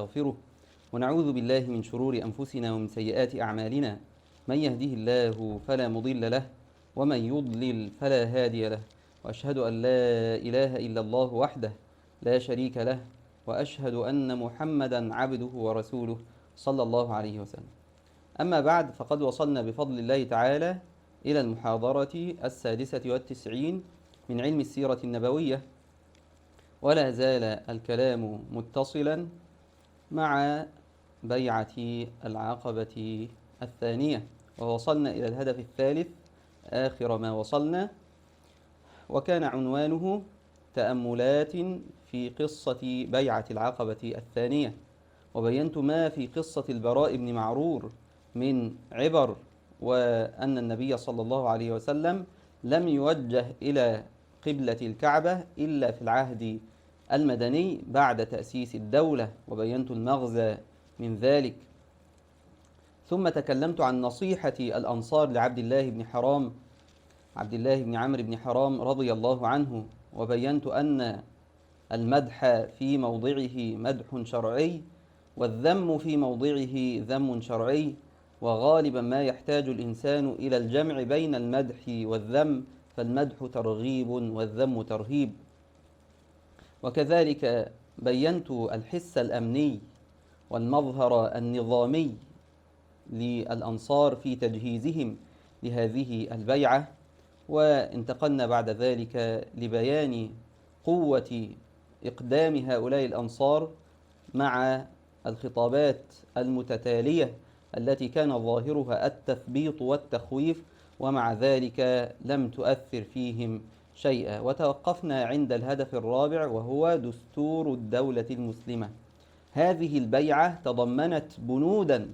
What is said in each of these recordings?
ونستغفره ونعوذ بالله من شرور أنفسنا ومن سيئات أعمالنا، من يهده الله فلا مضل له ومن يضلل فلا هادي له، وأشهد أن لا إله إلا الله وحده لا شريك له، وأشهد أن محمدا عبده ورسوله صلى الله عليه وسلم. أما بعد، فقد وصلنا بفضل الله تعالى إلى المحاضرة 96 من علم السيرة النبوية، ولا زال الكلام متصلا مع بيعة العقبة الثانية، ووصلنا إلى الهدف الثالث آخر ما وصلنا، وكان عنوانه تأملات في قصة بيعة العقبة الثانية، وبينت ما في قصة البراء بن معرور من عبر، وأن النبي صلى الله عليه وسلم لم يوجه إلى قبلة الكعبة إلا في العهد المدني بعد تأسيس الدولة، وبينت المغزى من ذلك. ثم تكلمت عن نصيحة الأنصار لعبد الله بن حرام، عبد الله بن عمرو بن حرام رضي الله عنه، وبينت أن المدح في موضعه مدح شرعي، والذم في موضعه ذم شرعي، وغالبا ما يحتاج الإنسان إلى الجمع بين المدح والذم، فالمدح ترغيب والذم ترهيب. وكذلك بينت الحس الأمني والمظهر النظامي للأنصار في تجهيزهم لهذه البيعة، وانتقلنا بعد ذلك لبيان قوة إقدام هؤلاء الأنصار مع الخطابات المتتالية التي كان ظاهرها التثبيط والتخويف، ومع ذلك لم تؤثر فيهم شيئا. وتوقفنا عند الهدف الرابع، وهو دستور الدولة المسلمة. هذه البيعة تضمنت بنودا،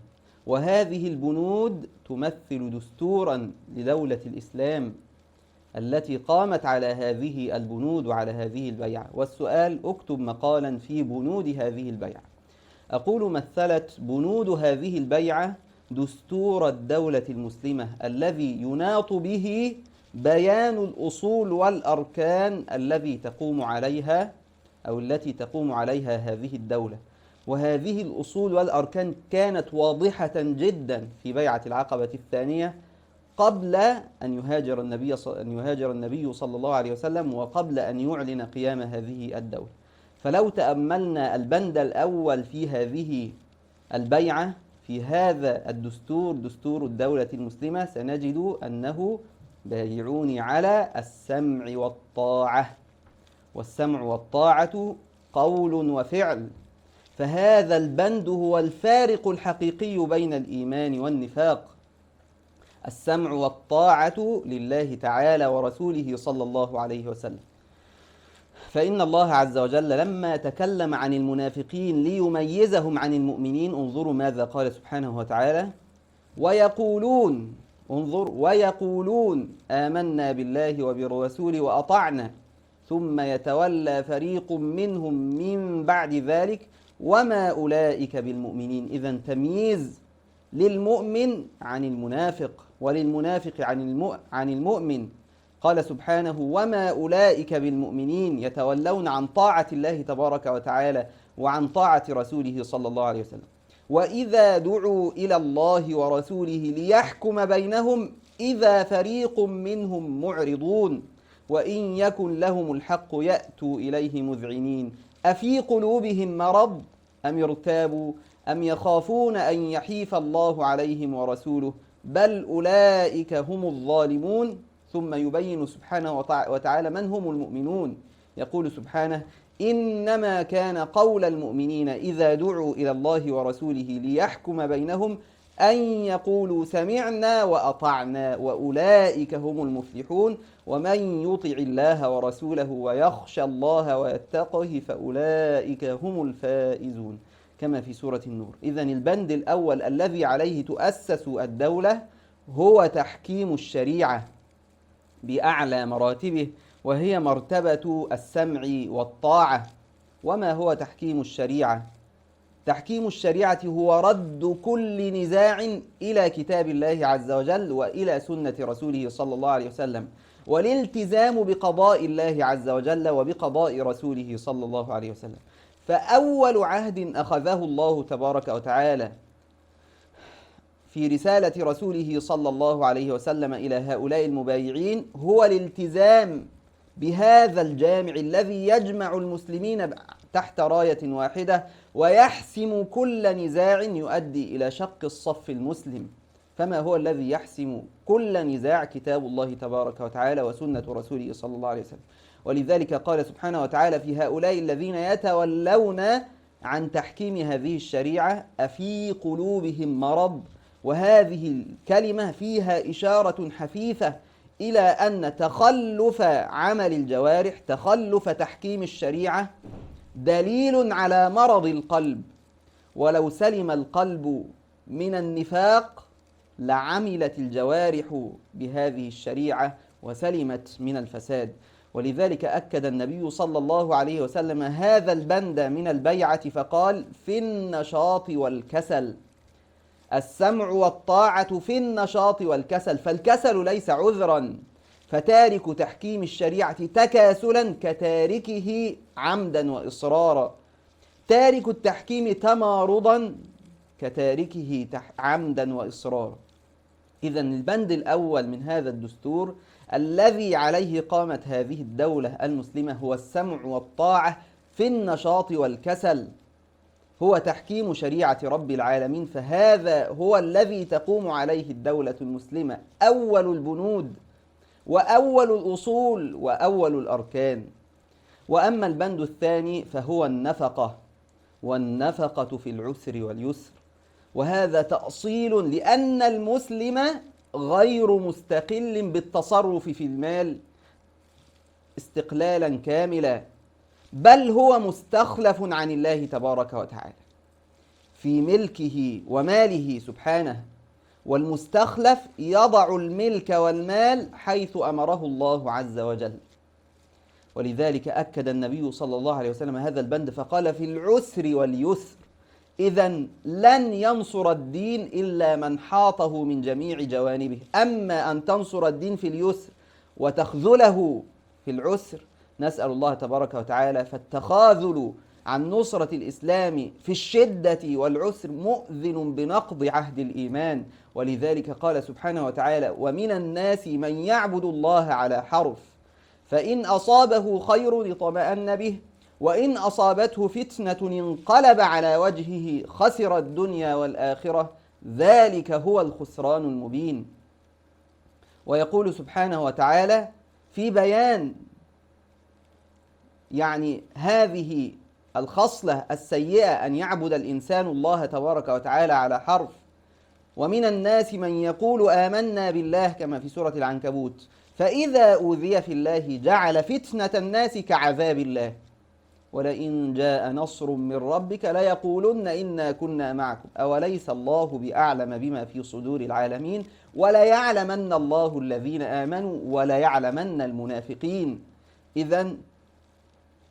وهذه البنود تمثل دستورا لدولة الإسلام التي قامت على هذه البنود وعلى هذه البيعة. والسؤال: اكتب مقالا في بنود هذه البيعة. أقول: مثلت بنود هذه البيعة دستور الدولة المسلمة الذي يناط به بيان الأصول والأركان التي تقوم عليها أو التي تقوم عليها هذه الدولة. وهذه الأصول والأركان كانت واضحة جدا في بيعة العقبة الثانية قبل أن يهاجر النبي صلى الله عليه وسلم، وقبل أن يعلن قيام هذه الدولة. فلو تأملنا البند الأول في هذه البيعة في هذا الدستور، دستور الدولة المسلمة، سنجد أنه بايعون على السمع والطاعة، والسمع والطاعة قول وفعل. فهذا البند هو الفارق الحقيقي بين الإيمان والنفاق. السمع والطاعة لله تعالى ورسوله صلى الله عليه وسلم. فإن الله عز وجل لما تكلم عن المنافقين ليميزهم عن المؤمنين، انظروا ماذا قال سبحانه وتعالى: ويقولون، انظر، ويقولون آمنا بالله وبالرسول وأطعنا ثم يتولى فريق منهم من بعد ذلك وما أولئك بالمؤمنين. إذن تمييز للمؤمن عن المنافق، وللمنافق عن المؤمن. قال سبحانه: وما أولئك بالمؤمنين، يتولون عن طاعة الله تبارك وتعالى وعن طاعة رسوله صلى الله عليه وسلم. وإذا دعوا إلى الله ورسوله ليحكم بينهم إذا فريق منهم معرضون وإن يكن لهم الحق يأتوا إليه مذعنين أفي قلوبهم مرض أم ارتابوا أم يخافون أن يحيف الله عليهم ورسوله بل أولئك هم الظالمون. ثم يبين سبحانه وتعالى من هم المؤمنون. يقول سبحانه: إنما كان قول المؤمنين إذا دعوا إلى الله ورسوله ليحكم بينهم أن يقولوا سمعنا وأطعنا وأولئك هم المفلحون ومن يطع الله ورسوله ويخشى الله ويتقه فأولئك هم الفائزون، كما في سورة النور. إذن البند الأول الذي عليه تؤسس الدولة هو تحكيم الشريعة بأعلى مراتبه، وهي مرتبة السمع والطاعة. وما هو تحكيم الشريعة؟ تحكيم الشريعة هو رد كل نزاع إلى كتاب الله عز وجل وإلى سنة رسوله صلى الله عليه وسلم، والالتزام بقضاء الله عز وجل وبقضاء رسوله صلى الله عليه وسلم. فأول عهد أخذه الله تبارك وتعالى في رسالة رسوله صلى الله عليه وسلم إلى هؤلاء المبايعين هو الالتزام بهذا الجامع الذي يجمع المسلمين تحت راية واحدة ويحسم كل نزاع يؤدي إلى شق الصف المسلم. فما هو الذي يحسم كل نزاع؟ كتاب الله تبارك وتعالى وسنة رسوله صلى الله عليه وسلم. ولذلك قال سبحانه وتعالى في هؤلاء الذين يتولون عن تحكيم هذه الشريعة أفي قلوبهم مرض. وهذه الكلمة فيها إشارة حثيثة إلى أن تخلف عمل الجوارح، تخلف تحكيم الشريعة دليل على مرض القلب. ولو سلم القلب من النفاق لعملت الجوارح بهذه الشريعة وسلمت من الفساد. ولذلك أكد النبي صلى الله عليه وسلم هذا البند من البيعة فقال: في النشاط والكسل. السمع والطاعة في النشاط والكسل، فالكسل ليس عذرا، فتارك تحكيم الشريعة تكاسلا كتاركه عمدا وإصرارا، تارك التحكيم تمارضا كتاركه عمدا وإصرارا. إذن البند الأول من هذا الدستور الذي عليه قامت هذه الدولة المسلمة هو السمع والطاعة في النشاط والكسل، هو تحكيم شريعة رب العالمين. فهذا هو الذي تقوم عليه الدولة المسلمة، أول البنود وأول الأصول وأول الأركان. وأما البند الثاني فهو النفقة، والنفقة في العسر واليسر، وهذا تأصيل لأن المسلم غير مستقل بالتصرف في المال استقلالا كاملا، بل هو مستخلف عن الله تبارك وتعالى في ملكه وماله سبحانه. والمستخلف يضع الملك والمال حيث أمره الله عز وجل. ولذلك أكد النبي صلى الله عليه وسلم هذا البند فقال: في العسر واليسر. إذن لن ينصر الدين إلا من حاطه من جميع جوانبه. أما أن تنصر الدين في اليسر وتخذله في العسر، نسأل الله تبارك وتعالى، فالتخاذل عن نصرة الإسلام في الشدة والعسر مؤذن بنقض عهد الإيمان. ولذلك قال سبحانه وتعالى: ومن الناس من يعبد الله على حرف، فإن أصابه خير اطمأن به، وإن أصابته فتنة انقلب على وجهه خسر الدنيا والآخرة، ذلك هو الخسران المبين. ويقول سبحانه وتعالى في بيان هذه الخصلة السيئة أن يعبد الإنسان الله تبارك وتعالى على حرف: ومن الناس من يقول آمنا بالله، كما في سورة العنكبوت، فإذا أوذي في الله جعل فتنة الناس كعذاب الله، ولئن جاء نصر من ربك ليقولن إنا كنا معكم أوليس الله بأعلم بما في صدور العالمين وليعلمن الله الذين آمنوا وليعلمن المنافقين. إذن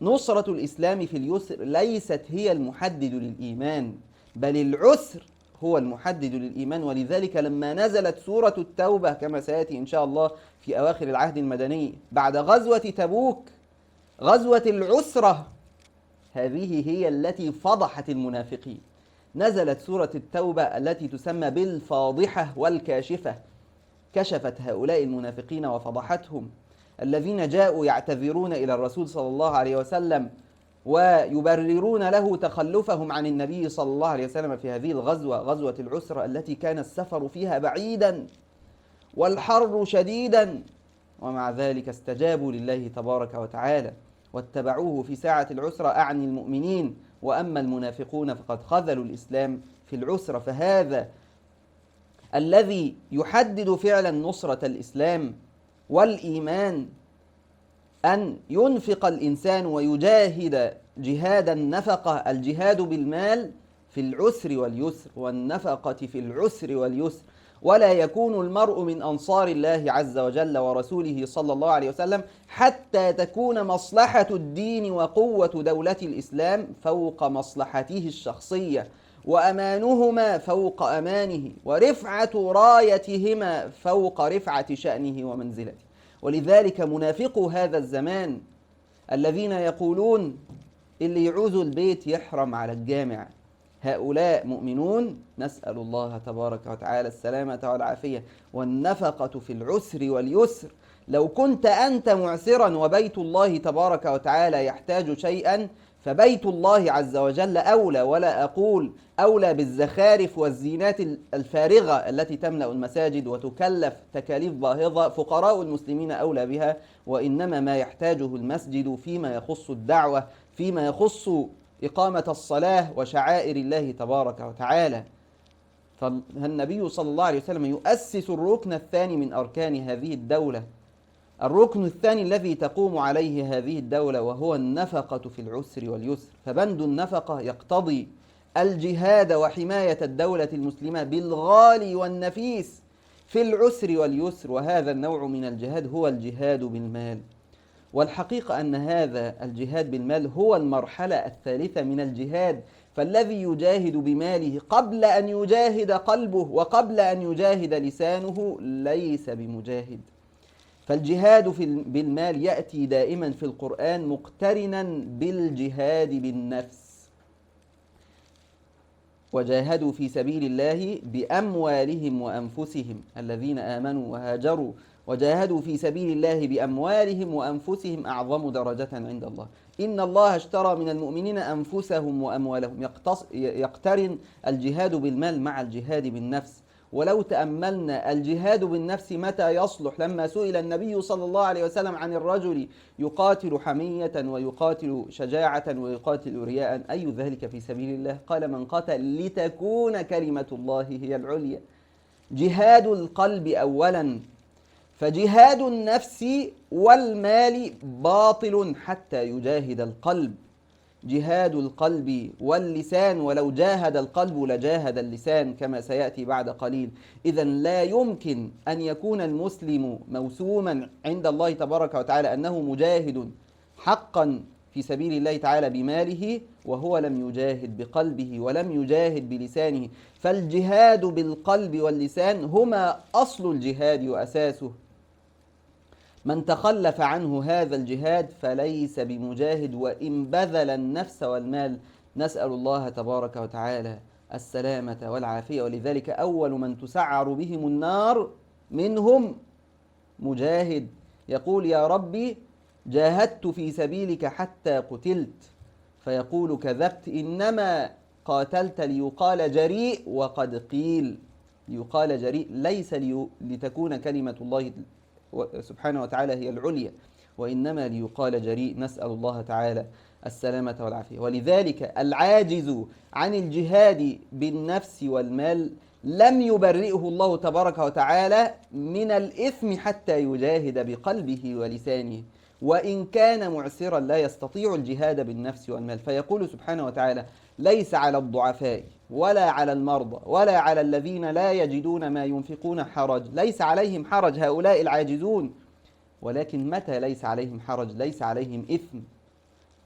نصرة الإسلام في اليسر ليست هي المحدد للإيمان، بل العسر هو المحدد للإيمان. ولذلك لما نزلت سورة التوبة كما سيأتي إن شاء الله في أواخر العهد المدني بعد غزوة تبوك، غزوة العسرة، هذه هي التي فضحت المنافقين. نزلت سورة التوبة التي تسمى بالفاضحة والكاشفة، كشفت هؤلاء المنافقين وفضحتهم، الذين جاءوا يعتذرون إلى الرسول صلى الله عليه وسلم ويبررون له تخلفهم عن النبي صلى الله عليه وسلم في هذه الغزوة، غزوة العسرة التي كان السفر فيها بعيدا والحر شديدا، ومع ذلك استجابوا لله تبارك وتعالى واتبعوه في ساعة العسرة، أعني المؤمنين. وأما المنافقون فقد خذلوا الإسلام في العسرة. فهذا الذي يحدد فعلا نصرة الإسلام والإيمان، أن ينفق الإنسان ويجاهد جهاد النفقة، الجهاد بالمال في العسر واليسر، والنفقة في العسر واليسر، ولا يكون المرء من أنصار الله عز وجل ورسوله صلى الله عليه وسلم حتى تكون مصلحة الدين وقوة دولة الإسلام فوق مصلحته الشخصية، وأمانهما فوق أمانه، ورفعة رايتهما فوق رفعة شأنه ومنزلته. ولذلك منافقو هذا الزمان الذين يقولون اللي يعوزوا البيت يحرم على الجامع. هؤلاء مؤمنون، نسأل الله تبارك وتعالى السلامة والعافية. والنفقة في العسر واليسر. لو كنت أنت معسرا وبيت الله تبارك وتعالى يحتاج شيئا، فبيت الله عز وجل أولى، ولا أقول أولى بالزخارف والزينات الفارغة التي تملأ المساجد وتكلف تكاليف باهظة. فقراء المسلمين أولى بها، وإنما ما يحتاجه المسجد فيما يخص الدعوة، فيما يخص إقامة الصلاة وشعائر الله تبارك وتعالى. فالنبي صلى الله عليه وسلم يؤسس الركن الثاني من أركان هذه الدولة، الركن الثاني الذي تقوم عليه هذه الدولة، وهو النفقة في العسر واليسر. فبند النفقة يقتضي الجهاد وحماية الدولة المسلمة بالغالي والنفيس في العسر واليسر، وهذا النوع من الجهاد هو الجهاد بالمال. والحقيقة أن هذا الجهاد بالمال هو المرحلة الثالثة من الجهاد، فالذي يجاهد بماله قبل أن يجاهد قلبه وقبل أن يجاهد لسانه ليس بمجاهد. فالجهاد بالمال يأتي دائما في القرآن مقترنا بالجهاد بالنفس. وجاهدوا في سبيل الله بأموالهم وأنفسهم، الذين آمنوا وهاجروا وجاهدوا في سبيل الله بأموالهم وأنفسهم أعظم درجة عند الله. إن الله اشترى من المؤمنين أنفسهم وأموالهم. يقترن الجهاد بالمال مع الجهاد بالنفس. ولو تأملنا الجهاد بالنفس متى يصلح، لما سئل النبي صلى الله عليه وسلم عن الرجل يقاتل حمية ويقاتل شجاعة ويقاتل رياء، أي ذلك في سبيل الله؟ قال: من قتل لتكون كلمة الله هي العليا. جهاد القلب أولا. فجهاد النفس والمال باطل حتى يجاهد القلب. جهاد القلب واللسان، ولو جاهد القلب لجاهد اللسان كما سيأتي بعد قليل. إذن لا يمكن أن يكون المسلم موسوما عند الله تبارك وتعالى أنه مجاهد حقا في سبيل الله تعالى بماله وهو لم يجاهد بقلبه ولم يجاهد بلسانه. فالجهاد بالقلب واللسان هما أصل الجهاد وأساسه. من تخلف عنه هذا الجهاد فليس بمجاهد وإن بذل النفس والمال. نسأل الله تبارك وتعالى السلامة والعافية. ولذلك أول من تسعر بهم النار منهم مجاهد، يقول: يا ربي جاهدت في سبيلك حتى قتلت. فيقول: كذبت، إنما قاتلت ليقال جريء وقد قيل. ليقال جريء ليس لتكون كلمة الله سبحانه وتعالى هي العليا، وإنما ليقال جريء. نسأل الله تعالى السلامة والعافية. ولذلك العاجز عن الجهاد بالنفس والمال لم يبرئه الله تبارك وتعالى من الإثم حتى يجاهد بقلبه ولسانه، وإن كان معسرا لا يستطيع الجهاد بالنفس والمال. فيقول سبحانه وتعالى: ليس على الضعفاء ولا على المرضى ولا على الذين لا يجدون ما ينفقون حرج. ليس عليهم حرج، هؤلاء العاجزون. ولكن متى ليس عليهم حرج؟ ليس عليهم إثم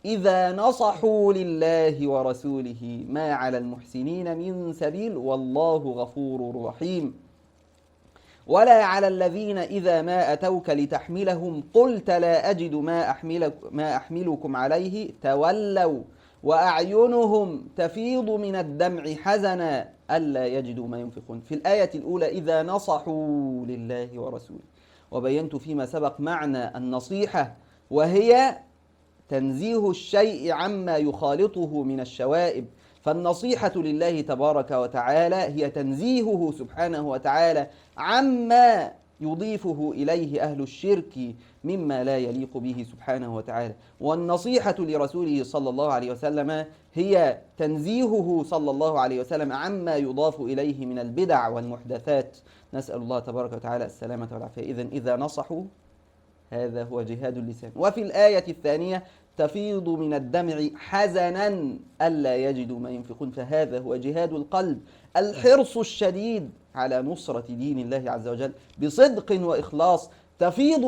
إذا نصحوا لله ورسوله، ما على المحسنين من سبيل والله غفور رحيم. ولا على الذين إذا ما أتوك لتحملهم قلت لا أجد ما أحملكم عليه تولوا وأعينهم تفيض من الدمع حزنا ألا يجدوا ما ينفقون. في الآية الأولى إذا نصحوا لله ورسوله، وبينت فيما سبق معنى النصيحة، وهي تنزيه الشيء عما يخالطه من الشوائب. فالنصيحة لله تبارك وتعالى هي تنزيهه سبحانه وتعالى عما يضيفه إليه أهل الشرك مما لا يليق به سبحانه وتعالى. والنصيحة لرسوله صلى الله عليه وسلم هي تنزيهه صلى الله عليه وسلم عما يضاف إليه من البدع والمحدثات. نسأل الله تبارك وتعالى السلامة والعافية. إذا نصحوا، هذا هو جهاد اللسان. وفي الآية الثانية تفيض من الدمع حزنا ألا يجدوا ما ينفقون، فهذا هو جهاد القلب، الحرص الشديد على نصرة دين الله عز وجل بصدق وإخلاص. تفيض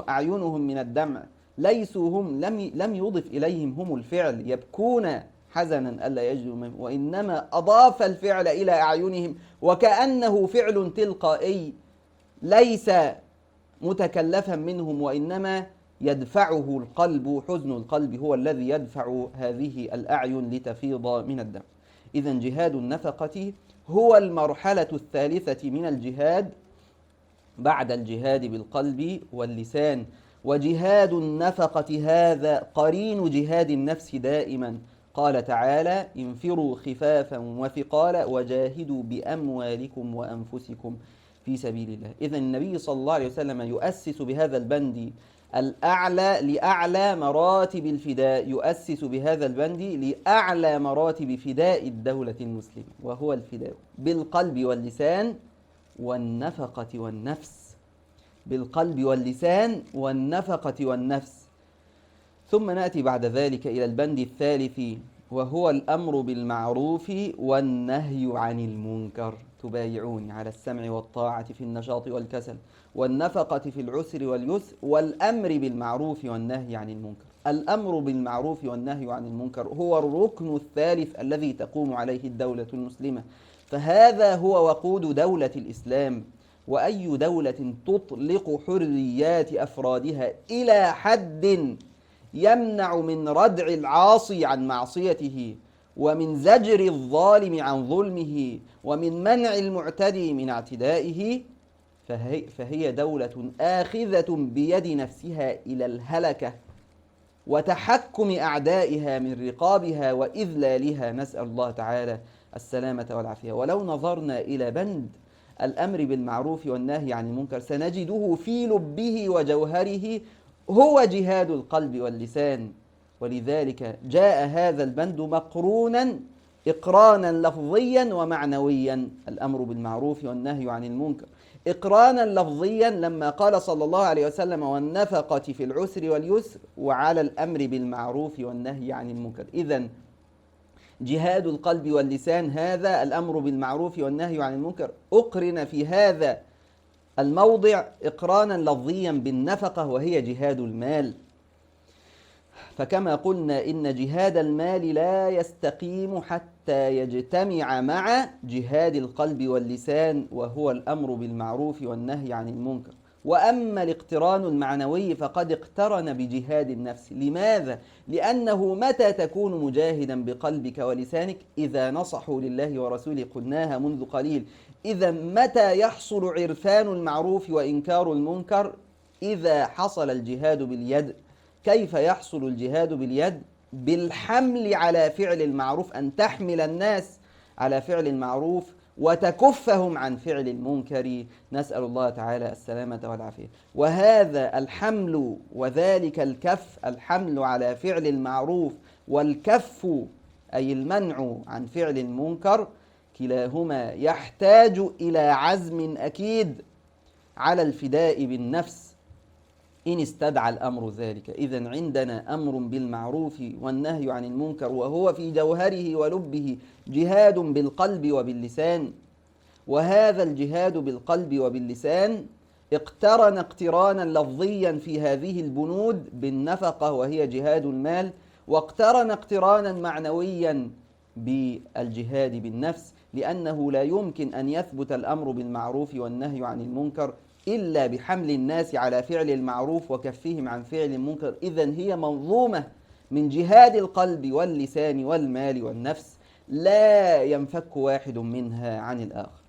أعينهم من الدمع، ليسوا هم لم يضف إليهم هم الفعل يبكون حزنا ألا يجدوا، وإنما أضاف الفعل إلى أعينهم وكأنه فعل تلقائي ليس متكلفا منهم، وإنما يدفعه القلب، حزن القلب هو الذي يدفع هذه الأعين لتفيض من الدم. إذن جهاد النفقة هو المرحلة الثالثة من الجهاد بعد الجهاد بالقلب واللسان. وجهاد النفقة هذا قرين جهاد النفس دائما. قال تعالى: انفروا خفافا وثقالا وجاهدوا بأموالكم وأنفسكم في سبيل الله. إذن النبي صلى الله عليه وسلم يؤسس بهذا البند الأعلى لأعلى مراتب الفداء، يؤسس بهذا البند لأعلى مراتب فداء الدولة المسلمة، وهو الفداء بالقلب واللسان والنفقة والنفس. بالقلب واللسان والنفقة والنفس. ثم نأتي بعد ذلك إلى البند الثالث، وهو الأمر بالمعروف والنهي عن المنكر. تبايعوني على السمع والطاعة في النشاط والكسل، والنفقة في العسر واليسر، والأمر بالمعروف والنهي عن المنكر. الأمر بالمعروف والنهي عن المنكر هو الركن الثالث الذي تقوم عليه الدولة المسلمة، فهذا هو وقود دولة الإسلام. وأي دولة تطلق حريات أفرادها إلى حد يمنع من ردع العاصي عن معصيته، ومن زجر الظالم عن ظلمه، ومن منع المعتدي من اعتدائه، فهي دولة آخذة بيد نفسها إلى الهلكة وتحكم أعدائها من رقابها وإذلالها. نسأل الله تعالى السلامة والعافية. ولو نظرنا إلى بند الأمر بالمعروف والنهي عن المنكر سنجده في لبه وجوهره هو جهاد القلب واللسان. ولذلك جاء هذا البند مقرونا إقرانا لفظيا ومعنويا. الأمر بالمعروف والنهي عن المنكر إقرانا لفظيا لما قال صلى الله عليه وسلم: والنفقة في العسر واليسر، وعلى الأمر بالمعروف والنهي عن المنكر. إذن جهاد القلب واللسان هذا الأمر بالمعروف والنهي عن المنكر أقرن في هذا الموضع إقرانا لفظيا بالنفقة، وهي جهاد المال. فكما قلنا إن جهاد المال لا يستقيم حتى يجتمع مع جهاد القلب واللسان، وهو الأمر بالمعروف والنهي عن المنكر. وأما الاقتران المعنوي فقد اقترن بجهاد النفس. لماذا؟ لأنه متى تكون مجاهدا بقلبك ولسانك؟ إذا نصحوا لله ورسوله، قلناها منذ قليل. إذا متى يحصل عرفان المعروف وإنكار المنكر؟ إذا حصل الجهاد باليد. كيف يحصل الجهاد باليد؟ بالحمل على فعل المعروف، أن تحمل الناس على فعل المعروف وتكفهم عن فعل المنكر. نسأل الله تعالى السلامة والعافية. وهذا الحمل وذلك الكف، الحمل على فعل المعروف والكف أي المنع عن فعل المنكر، كلاهما يحتاج إلى عزم أكيد على الفداء بالنفس إن استدعى الأمر ذلك. إذن عندنا أمر بالمعروف والنهي عن المنكر، وهو في جوهره ولبه جهاد بالقلب وباللسان. وهذا الجهاد بالقلب وباللسان اقترن اقترانا لفظيا في هذه البنود بالنفقة وهي جهاد المال، واقترن اقترانا معنويا بالجهاد بالنفس، لأنه لا يمكن أن يثبت الأمر بالمعروف والنهي عن المنكر إلا بحمل الناس على فعل المعروف وكفهم عن فعل المنكر. إذن هي منظومة من جهاد القلب واللسان والمال والنفس، لا ينفك واحد منها عن الآخر.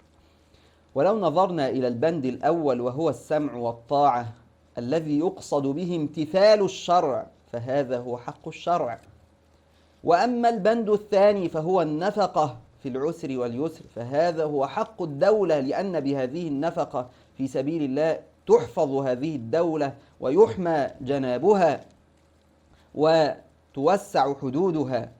ولو نظرنا إلى البند الأول وهو السمع والطاعة الذي يقصد به امتثال الشرع، فهذا هو حق الشرع. وأما البند الثاني فهو النفقة في العسر واليسر، فهذا هو حق الدولة، لأن بهذه النفقة في سبيل الله تحفظ هذه الدولة ويحمى جنابها وتوسع حدودها.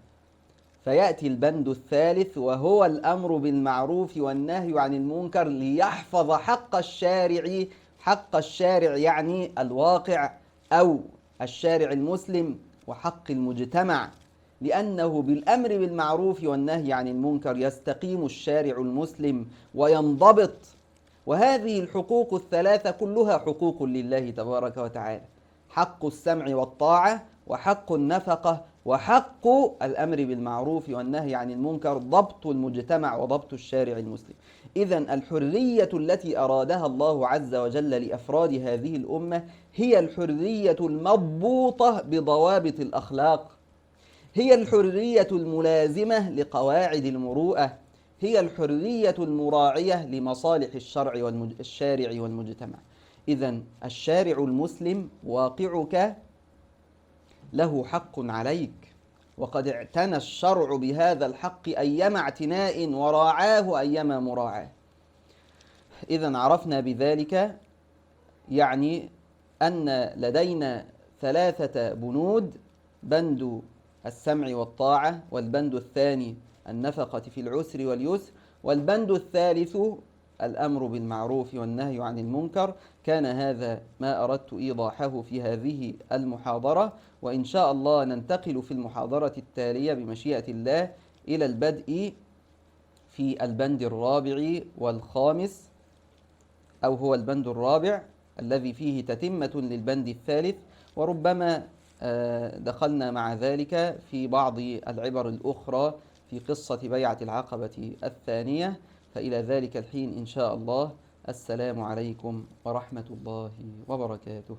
فيأتي البند الثالث وهو الأمر بالمعروف والنهي عن المنكر ليحفظ حق الشارع. حق الشارع يعني الواقع أو الشارع المسلم، وحق المجتمع، لأنه بالأمر بالمعروف والنهي عن المنكر يستقيم الشارع المسلم وينضبط. وهذه الحقوق الثلاثة كلها حقوق لله تبارك وتعالى: حق السمع والطاعة، وحق النفقة، وحق الأمر بالمعروف والنهي عن المنكر ضبط المجتمع وضبط الشارع المسلم. إذن الحرية التي أرادها الله عز وجل لأفراد هذه الأمة هي الحرية المضبوطة بضوابط الأخلاق، هي الحرية الملازمة لقواعد المروءة، هي الحرية المراعية لمصالح الشارع والمجتمع. إذن الشارع المسلم واقعك له حق عليك، وقد اعتنى الشرع بهذا الحق أيما اعتناء وراعاه أيما مراعاه. إذن عرفنا بذلك يعني أن لدينا 3 بنود: بند السمع والطاعة، والبند الثاني النفقة في العسر واليسر، والبند الثالث الأمر بالمعروف والنهي عن المنكر. كان هذا ما أردت إيضاحه في هذه المحاضرة، وإن شاء الله ننتقل في المحاضرة التالية بمشيئة الله إلى البدء في البند الرابع والخامس، أو هو البند الرابع الذي فيه تتمة للبند الثالث، وربما دخلنا مع ذلك في بعض العبر الأخرى في قصة بيعة العقبة الثانية. فإلى ذلك الحين إن شاء الله، السلام عليكم ورحمة الله وبركاته.